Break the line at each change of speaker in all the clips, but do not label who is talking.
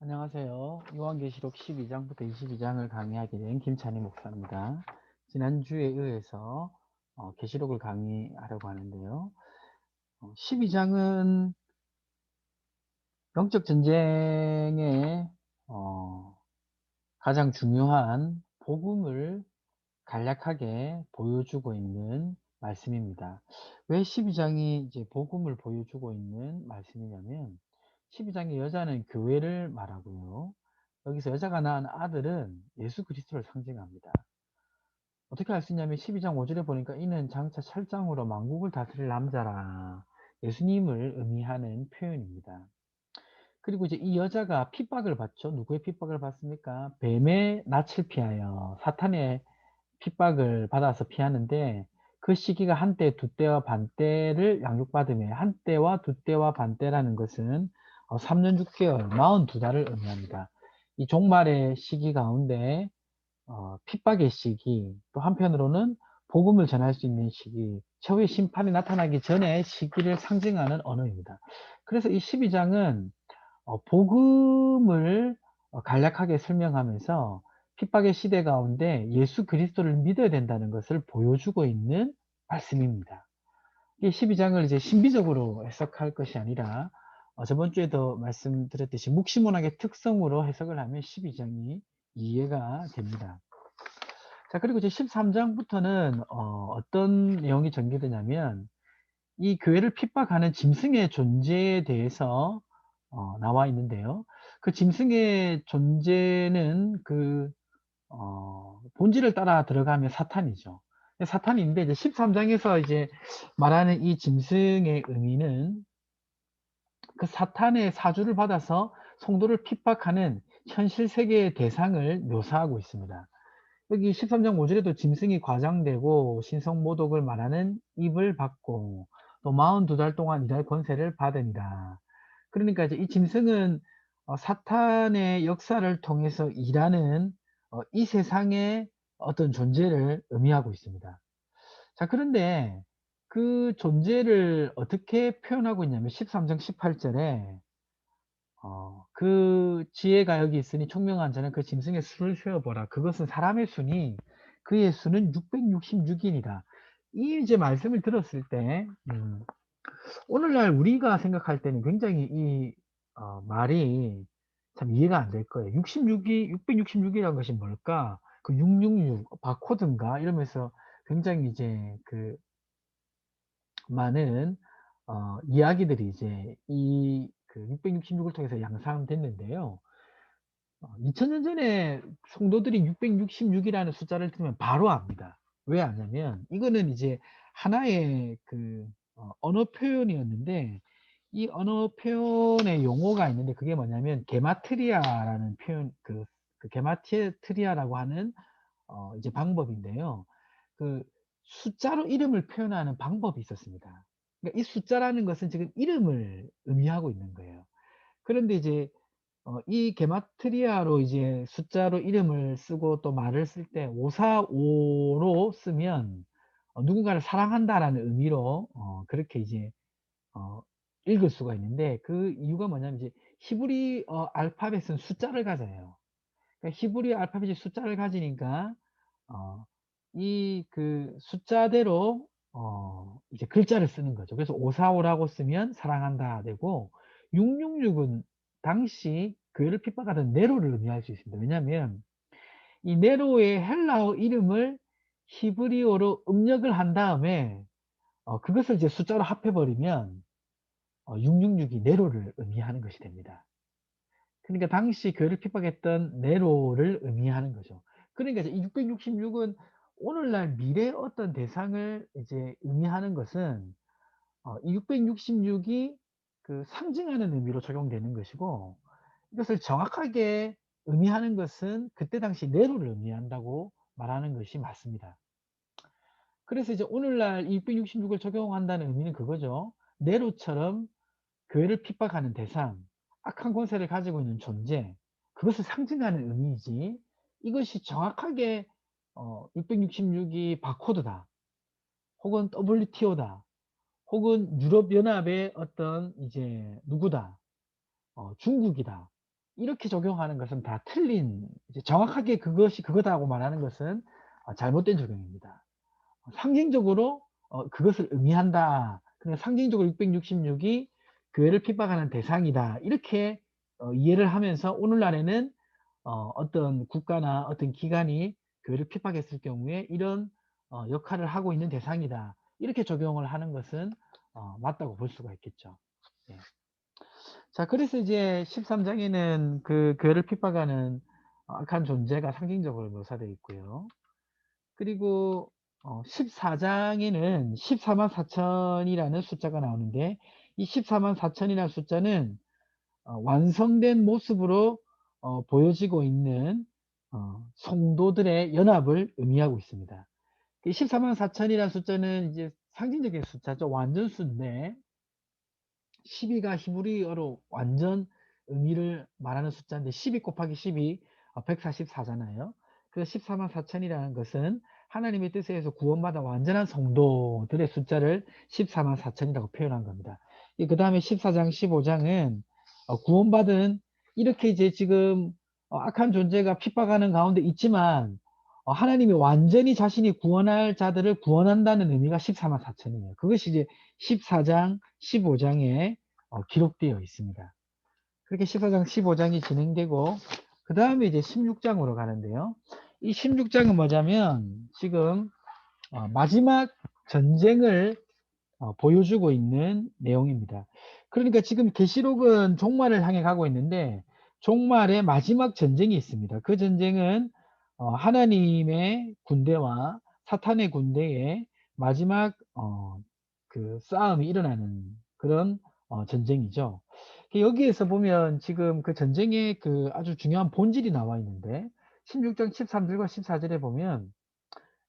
안녕하세요. 요한계시록 12장부터 22장을 강의하게 된 김찬희 목사입니다. 지난주에 의해서 계시록을 강의하려고 하는데요. 12장은 영적 전쟁의 가장 중요한 복음을 간략하게 보여주고 있는 말씀입니다. 왜 12장이 이제 복음을 보여주고 있는 말씀이냐면 12장의 여자는 교회를 말하고요. 여기서 여자가 낳은 아들은 예수 그리스도를 상징합니다. 어떻게 알 수 있냐면 12장 5절에 보니까 이는 장차 철장으로 만국을 다스릴 남자라 예수님을 의미하는 표현입니다. 그리고 이제 이 여자가 핍박을 받죠. 누구의 핍박을 받습니까? 뱀의 낯을 피하여 사탄의 핍박을 받아서 피하는데 그 시기가 한때, 두때와 반때를 양육받음에 한때와 두때와 반때라는 것은 3년 6개월, 42달을 의미합니다. 이 종말의 시기 가운데 핍박의 시기, 또 한편으로는 복음을 전할 수 있는 시기, 최후의 심판이 나타나기 전의 시기를 상징하는 언어입니다. 그래서 이 12장은 복음을 간략하게 설명하면서 핍박의 시대 가운데 예수 그리스도를 믿어야 된다는 것을 보여주고 있는 말씀입니다. 이 12장을 이제 신비적으로 해석할 것이 아니라 저번 주에도 말씀드렸듯이 묵시문학의 특성으로 해석을 하면 12장이 이해가 됩니다. 자, 그리고 이제 13장부터는 어떤 내용이 전개되냐면 이 교회를 핍박하는 짐승의 존재에 대해서 나와 있는데요. 그 짐승의 존재는 그 본질을 따라 들어가면 사탄이죠. 사탄인데 이제 13장에서 이제 말하는 이 짐승의 의미는 그 사탄의 사주를 받아서 성도를 핍박하는 현실 세계의 대상을 묘사하고 있습니다. 여기 13장 5절에도 짐승이 과장되고 신성모독을 말하는 입을 받고 또 42달 동안 일할 권세를 받으니라. 그러니까 이제 이 짐승은 사탄의 역사를 통해서 일하는 이 세상의 어떤 존재를 의미하고 있습니다. 자, 그런데 그 존재를 어떻게 표현하고 있냐면 13장 18절에 그 지혜가 여기 있으니 총명한 자는 그 짐승의 수를 세어보라. 그것은 사람의 수니 그의 수는 666이니라. 이 이제 말씀을 들었을 때 오늘날 우리가 생각할 때는 굉장히 이 말이 참 이해가 안 될 거예요. 666이라는 것이 뭘까? 그 666 바코드인가? 이러면서 굉장히 이제 그 많은 이야기들이 이제 이 그 666을 통해서 양산됐는데요. 2000년 전에 성도들이 666이라는 숫자를 들으면 바로 압니다. 왜 아냐면 이거는 이제 하나의 그 언어 표현이었는데 이 언어 표현의 용어가 있는데 그게 뭐냐면 게마트리아라는 표현 그 게마트리아라고 하는 이제 방법인데요. 그 숫자로 이름을 표현하는 방법이 있었습니다. 그러니까 이 숫자라는 것은 지금 이름을 의미하고 있는 거예요. 그런데 이제 이 게마트리아로 이제 숫자로 이름을 쓰고 또 말을 쓸 때 545로 쓰면 누군가를 사랑한다라는 의미로 그렇게 이제 어 읽을 수가 있는데 그 이유가 뭐냐면 이제 히브리 알파벳은 숫자를 가져요. 그러니까 히브리 알파벳이 숫자를 가지니까 어 이 그 숫자대로 이제 글자를 쓰는 거죠. 그래서 545라고 쓰면 사랑한다 되고 666은 당시 교회를 핍박하던 네로를 의미할 수 있습니다. 왜냐하면 이 네로의 헬라어 이름을 히브리어로 음력을 한 다음에 그것을 이제 숫자로 합해 버리면 666이 네로를 의미하는 것이 됩니다. 그러니까 당시 교회를 핍박했던 네로를 의미하는 거죠. 그러니까 이제 이 666은 오늘날 미래의 어떤 대상을 이제 의미하는 것은 이 666이 그 상징하는 의미로 적용되는 것이고 이것을 정확하게 의미하는 것은 그때 당시 네로를 의미한다고 말하는 것이 맞습니다. 그래서 이제 오늘날 이 666을 적용한다는 의미는 그거죠. 네로처럼 교회를 핍박하는 대상, 악한 권세를 가지고 있는 존재, 그것을 상징하는 의미이지 이것이 정확하게 666이 바코드다 혹은 WTO다 혹은 유럽연합의 어떤 이제 누구다 중국이다 이렇게 적용하는 것은 다 틀린, 이제 정확하게 그것이 그거다고 말하는 것은 잘못된 적용입니다. 상징적으로 그것을 의미한다. 그러니까 상징적으로 666이 교회를 핍박하는 대상이다. 이렇게 이해를 하면서 오늘날에는 어떤 국가나 어떤 기관이 교회를 핍박했을 경우에 이런 역할을 하고 있는 대상이다. 이렇게 적용을 하는 것은 맞다고 볼 수가 있겠죠. 예. 자, 그래서 이제 13장에는 그 교회를 핍박하는 악한 존재가 상징적으로 묘사되어 있고요. 그리고 14장에는 14만 4천이라는 숫자가 나오는데, 이 14만 4천이라는 숫자는 완성된 모습으로 보여지고 있는 성도들의 연합을 의미하고 있습니다. 14만 4천이라는 숫자는 이제 상징적인 숫자죠. 완전수인데 12가 히브리어로 완전 의미를 말하는 숫자인데 12 곱하기 10이 144잖아요. 그래서 14만 4천이라는 것은 하나님의 뜻에 의해서 구원받아 완전한 성도들의 숫자를 14만 4천이라고 표현한 겁니다. 그 다음에 14장, 15장은 구원받은, 이렇게 이제 지금 악한 존재가 핍박하는 가운데 있지만 하나님이 완전히 자신이 구원할 자들을 구원한다는 의미가 14만 4천이에요. 그것이 이제 14장, 15장에 기록되어 있습니다. 그렇게 14장, 15장이 진행되고 그 다음에 이제 16장으로 가는데요. 이 16장은 뭐냐면 지금 마지막 전쟁을 보여주고 있는 내용입니다. 그러니까 지금 계시록은 종말을 향해 가고 있는데 종말의 마지막 전쟁이 있습니다. 그 전쟁은 하나님의 군대와 사탄의 군대의 마지막 그 싸움이 일어나는 그런 전쟁이죠. 여기에서 보면 지금 그 전쟁의 그 아주 중요한 본질이 나와 있는데 16장 13절과 14절에 보면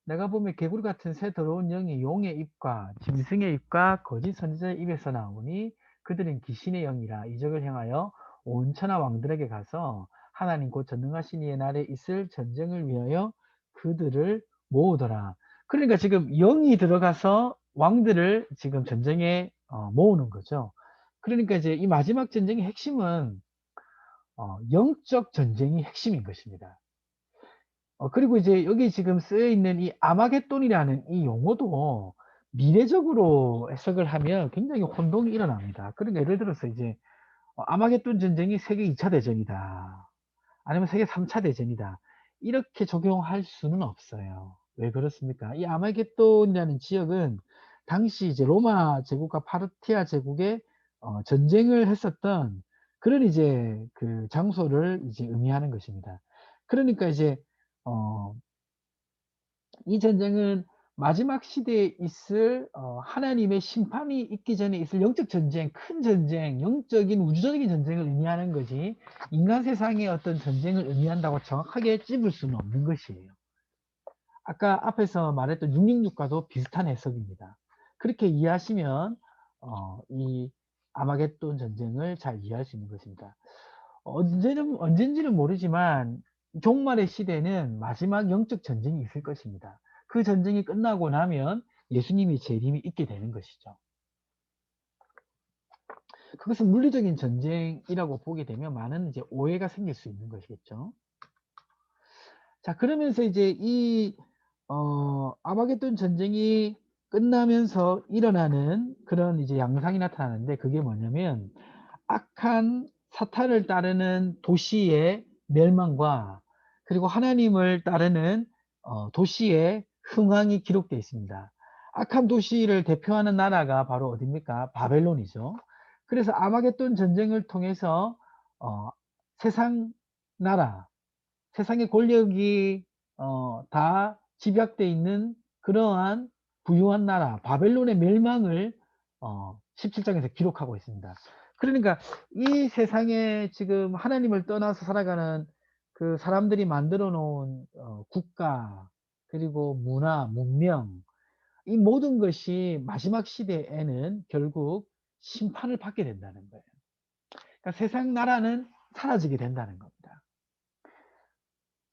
내가 보면 개구리 같은 새 더러운 영이 용의 입과 짐승의 입과 거짓 선지자의 입에서 나오니 그들은 귀신의 영이라 이적을 행하여 온 천하 왕들에게 가서 하나님 곧 전능하신 이의 날에 있을 전쟁을 위하여 그들을 모으더라. 그러니까 지금 영이 들어가서 왕들을 지금 전쟁에 모으는 거죠. 그러니까 이제 이 마지막 전쟁의 핵심은 영적 전쟁이 핵심인 것입니다. 그리고 이제 여기 지금 쓰여 있는 이 아마겟돈이라는 이 용어도 미래적으로 해석을 하면 굉장히 혼동이 일어납니다. 그러니까 예를 들어서 이제 아마겟돈 전쟁이 세계 2차 대전이다. 아니면 세계 3차 대전이다. 이렇게 적용할 수는 없어요. 왜 그렇습니까? 이 아마겟돈이라는 지역은 당시 이제 로마 제국과 파르티아 제국의 전쟁을 했었던 그런 이제 그 장소를 이제 의미하는 것입니다. 그러니까 이제 어, 이 전쟁은 마지막 시대에 있을 하나님의 심판이 있기 전에 있을 영적 전쟁, 큰 전쟁, 영적인 우주적인 전쟁을 의미하는 거지 인간 세상의 어떤 전쟁을 의미한다고 정확하게 찝을 수는 없는 것이에요. 아까 앞에서 말했던 666과도 비슷한 해석입니다. 그렇게 이해하시면 이 아마겟돈 전쟁을 잘 이해할 수 있는 것입니다. 언젠지는 모르지만 종말의 시대는 마지막 영적 전쟁이 있을 것입니다. 그 전쟁이 끝나고 나면 예수님의 재림이 있게 되는 것이죠. 그것은 물리적인 전쟁이라고 보게 되면 많은 이제 오해가 생길 수 있는 것이겠죠. 자, 그러면서 이제 이 아마겟돈 전쟁이 끝나면서 일어나는 그런 이제 양상이 나타나는데 그게 뭐냐면 악한 사탄을 따르는 도시의 멸망과 그리고 하나님을 따르는 도시의 흥왕이 기록되어 있습니다. 악한 도시를 대표하는 나라가 바로 어디입니까? 바벨론이죠. 그래서 아마겟돈 전쟁을 통해서 세상 나라, 세상의 권력이 다 집약되어 있는 그러한 부유한 나라 바벨론의 멸망을 17장에서 기록하고 있습니다. 그러니까 이 세상에 지금 하나님을 떠나서 살아가는 그 사람들이 만들어 놓은 국가 그리고 문화, 문명 이 모든 것이 마지막 시대에는 결국 심판을 받게 된다는 거예요. 그러니까 세상 나라는 사라지게 된다는 겁니다.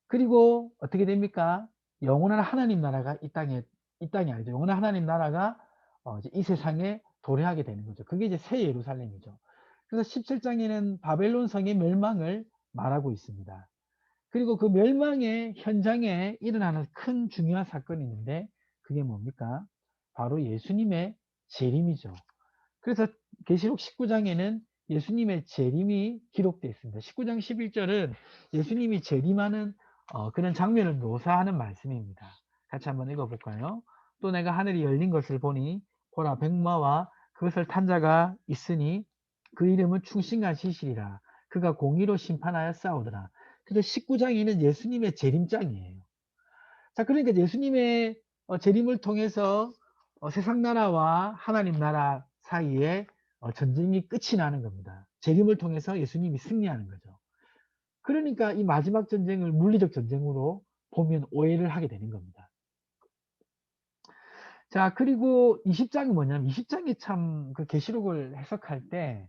그리고 어떻게 됩니까? 영원한 하나님 나라가 이 땅에 아니죠. 영원한 하나님 나라가 이제 이 세상에 도래하게 되는 거죠. 그게 이제 새 예루살렘이죠. 그래서 17장에는 바벨론 성의 멸망을 말하고 있습니다. 그리고 그 멸망의 현장에 일어나는 큰 중요한 사건이 있는데 그게 뭡니까? 바로 예수님의 재림이죠. 그래서 계시록 19장에는 예수님의 재림이 기록되어 있습니다. 19장 11절은 예수님이 재림하는 그런 장면을 묘사하는 말씀입니다. 같이 한번 읽어볼까요? 또 내가 하늘이 열린 것을 보니 보라 백마와 그것을 탄 자가 있으니 그 이름은 충신과 지실이라. 그가 공의로 심판하여 싸우더라. 그래서 19장에는 예수님의 재림장이에요. 자, 그러니까 예수님의 재림을 통해서 세상 나라와 하나님 나라 사이에 전쟁이 끝이 나는 겁니다. 재림을 통해서 예수님이 승리하는 거죠. 그러니까 이 마지막 전쟁을 물리적 전쟁으로 보면 오해를 하게 되는 겁니다. 자, 그리고 20장이 뭐냐면 20장이 참 그 계시록을 해석할 때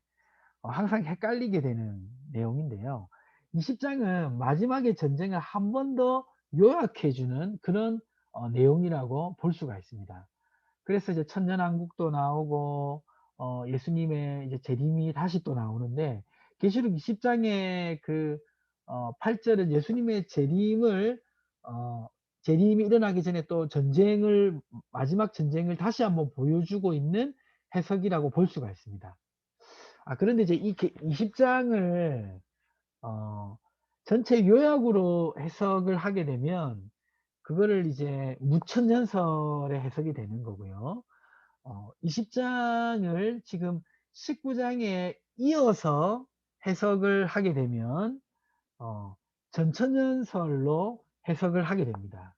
항상 헷갈리게 되는 내용인데요. 20장은 마지막의 전쟁을 한 번 더 요약해주는 그런 내용이라고 볼 수가 있습니다. 그래서 이제 천년왕국도 나오고 예수님의 이제 재림이 다시 또 나오는데 계시록 20장의 그 8절은 예수님의 재림을 재림이 일어나기 전에 또 전쟁을 마지막 전쟁을 다시 한번 보여주고 있는 해석이라고 볼 수가 있습니다. 그런데 이제 이 20장을 전체 요약으로 해석을 하게 되면 그거를 이제 무천년설의 해석이 되는 거고요. 20장을 지금 19장에 이어서 해석을 하게 되면 전천년설로 해석을 하게 됩니다.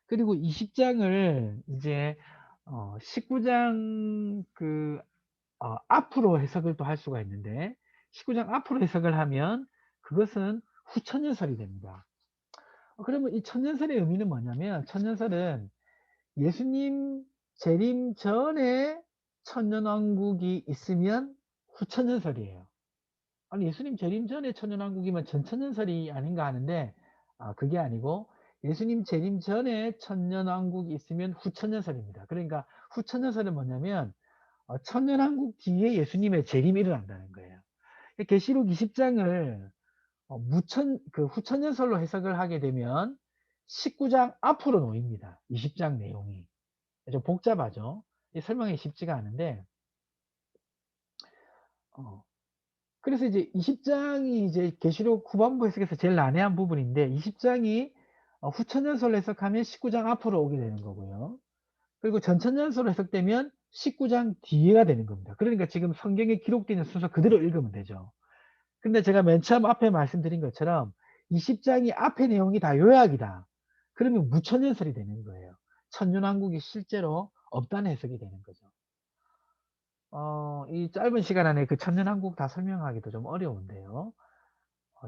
그리고 20장을 이제 19장 그 앞으로 해석을 또 할 수가 있는데 19장 앞으로 해석을 하면 그것은 후천년설이 됩니다. 그러면 이 천년설의 의미는 뭐냐면 천년설은 예수님 재림 전에 천년왕국이 있으면 후천년설이에요. 아니 예수님 재림 전에 천년왕국이면 전천년설이 아닌가 하는데 그게 아니고 예수님 재림 전에 천년왕국이 있으면 후천년설입니다. 그러니까 후천년설은 뭐냐면 천년왕국 뒤에 예수님의 재림이 일어난다는 거예요. 계시록 20장을 후천년설로 해석을 하게 되면 19장 앞으로 놓입니다. 20장 내용이. 좀 복잡하죠. 설명이 쉽지가 않은데, 어, 그래서 이제 20장이 이제 계시록 후반부 해석에서 제일 난해한 부분인데, 20장이 후천년설로 해석하면 19장 앞으로 오게 되는 거고요. 그리고 전천년설로 해석되면 19장 뒤에가 되는 겁니다. 그러니까 지금 성경에 기록되어 있는 순서 그대로 읽으면 되죠. 근데 제가 맨 처음 앞에 말씀드린 것처럼 20장이 앞의 내용이 다 요약이다. 그러면 무천년설이 되는 거예요. 천년왕국이 실제로 없다는 해석이 되는 거죠. 이 짧은 시간 안에 그 천년왕국 다 설명하기도 좀 어려운데요.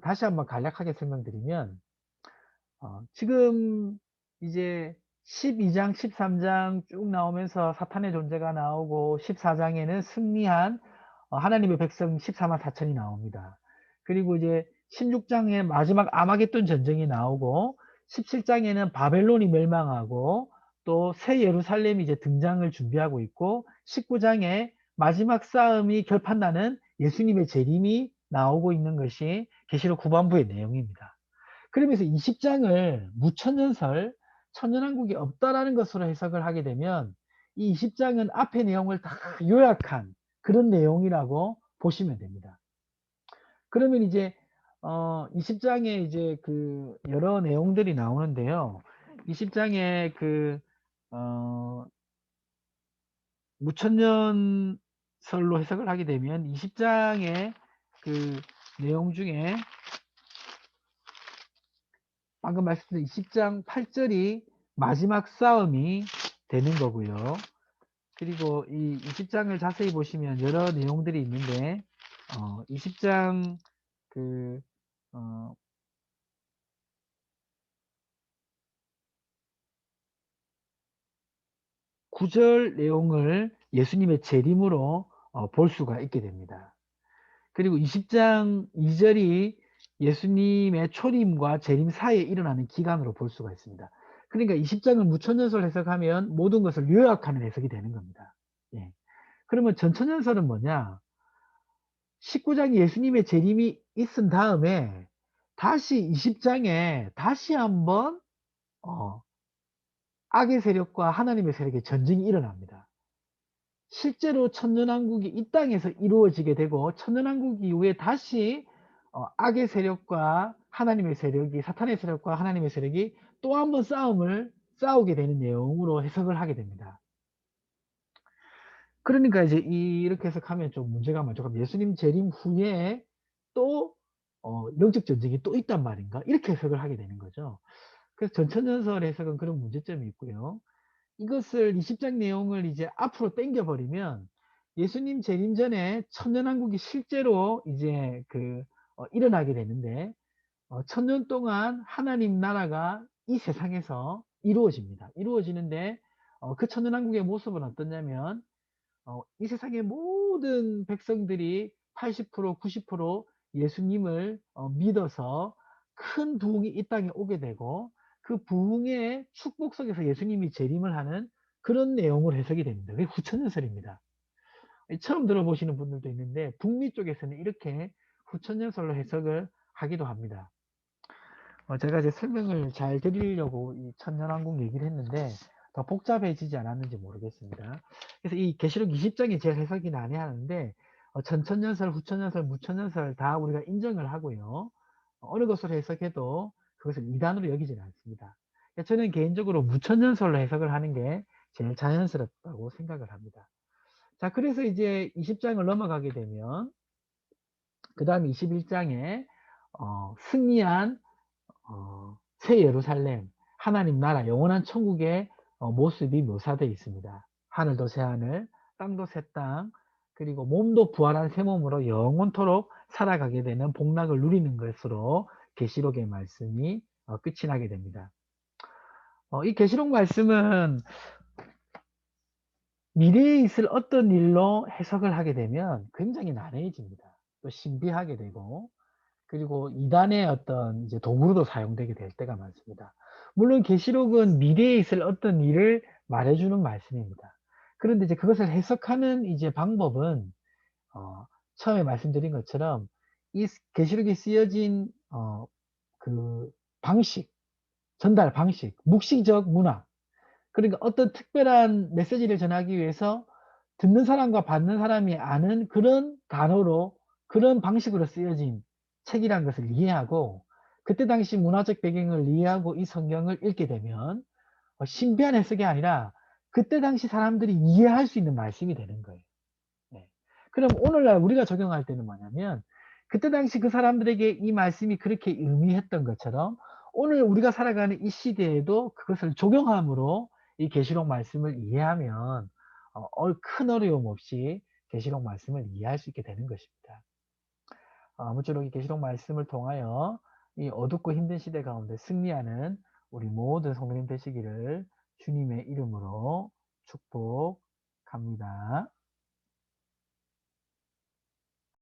다시 한번 간략하게 설명드리면, 지금 이제 12장, 13장 쭉 나오면서 사탄의 존재가 나오고 14장에는 승리한 하나님의 백성 14만 4천이 나옵니다. 그리고 이제 16장에 마지막 아마겟돈 전쟁이 나오고 17장에는 바벨론이 멸망하고 또 새 예루살렘이 이제 등장을 준비하고 있고 19장에 마지막 싸움이 결판나는 예수님의 재림이 나오고 있는 것이 계시록 후반부의 내용입니다. 그러면서 20장을 무천년설, 천년왕국이 없다라는 것으로 해석을 하게 되면 이 20장은 앞의 내용을 다 요약한 그런 내용이라고 보시면 됩니다. 그러면 이제 20장에 이제 그 여러 내용들이 나오는데요. 20장에 그 무천년설로 해석을 하게 되면 20장의 그 내용 중에 방금 말씀드린 20장 8절이 마지막 싸움이 되는 거고요. 그리고 이 20장을 자세히 보시면 여러 내용들이 있는데 20장 그 9절 내용을 예수님의 재림으로 볼 수가 있게 됩니다. 그리고 20장 2절이 예수님의 초림과 재림 사이에 일어나는 기간으로 볼 수가 있습니다. 그러니까 20장을 무천년설 해석하면 모든 것을 요약하는 해석이 되는 겁니다. 예. 그러면 전천년설은 뭐냐? 19장이 예수님의 재림이 있은 다음에 다시 20장에 다시 한번 어 악의 세력과 하나님의 세력의 전쟁이 일어납니다. 실제로 천년왕국이 이 땅에서 이루어지게 되고 천년왕국 이후에 다시 악의 세력과 하나님의 세력이 사탄의 세력과 하나님의 세력이 또 한번 싸움을 싸우게 되는 내용으로 해석을 하게 됩니다. 그러니까 이제 이렇게 해석하면 좀 문제가 많죠. 그럼 예수님 재림 후에 또 영적 전쟁이 또 있단 말인가? 이렇게 해석을 하게 되는 거죠. 그래서 전천전설 해석은 그런 문제점이 있고요. 이것을 20장 내용을 이제 앞으로 당겨 버리면 예수님 재림 전에 천년왕국이 실제로 이제 일어나게 되는데 천년 동안 하나님 나라가 이 세상에서 이루어집니다. 이루어지는데 그 천년왕국의 모습은 어떠냐면 이 세상의 모든 백성들이 80% 90% 예수님을 믿어서 큰 부흥이 이 땅에 오게 되고 그 부흥의 축복 속에서 예수님이 재림을 하는 그런 내용으로 해석이 됩니다. 그게 후천연설입니다. 처음 들어보시는 분들도 있는데 북미 쪽에서는 이렇게 후천연설로 해석을 하기도 합니다. 제가 이제 설명을 잘 드리려고 이 천년왕국 얘기를 했는데 더 복잡해지지 않았는지 모르겠습니다. 그래서 이 계시록 20장이 제일 해석이 난해하는데 전천년설, 후천년설, 무천년설 다 우리가 인정을 하고요. 어느 것으로 해석해도 그것을 이단으로 여기지는 않습니다. 저는 개인적으로 무천년설로 해석을 하는 게 제일 자연스럽다고 생각을 합니다. 자, 그래서 이제 20장을 넘어가게 되면 그 다음 21장에 승리한 새 예루살렘, 하나님 나라, 영원한 천국의 모습이 묘사되어 있습니다. 하늘도 새 하늘, 땅도 새 땅, 그리고 몸도 부활한 새 몸으로 영원토록 살아가게 되는 복락을 누리는 것으로 계시록의 말씀이 끝이 나게 됩니다. 이 계시록 말씀은 미래에 있을 어떤 일로 해석을 하게 되면 굉장히 난해해집니다. 또 신비하게 되고 그리고 이단의 어떤 이제 도구로도 사용되게 될 때가 많습니다. 물론 계시록은 미래에 있을 어떤 일을 말해주는 말씀입니다. 그런데 이제 그것을 해석하는 이제 방법은 처음에 말씀드린 것처럼 이 계시록에 쓰여진 그 방식, 전달 방식, 묵시적 문화, 그러니까 어떤 특별한 메시지를 전하기 위해서 듣는 사람과 받는 사람이 아는 그런 단어로 그런 방식으로 쓰여진 책이라는 것을 이해하고 그때 당시 문화적 배경을 이해하고 이 성경을 읽게 되면 신비한 해석이 아니라 그때 당시 사람들이 이해할 수 있는 말씀이 되는 거예요. 네. 그럼 오늘날 우리가 적용할 때는 뭐냐면 그때 당시 그 사람들에게 이 말씀이 그렇게 의미했던 것처럼 오늘 우리가 살아가는 이 시대에도 그것을 적용함으로 이 계시록 말씀을 이해하면 큰 어려움 없이 계시록 말씀을 이해할 수 있게 되는 것입니다. 아무쪼록 이 계시록 말씀을 통하여 이 어둡고 힘든 시대 가운데 승리하는 우리 모든 성도님 되시기를 주님의 이름으로 축복합니다.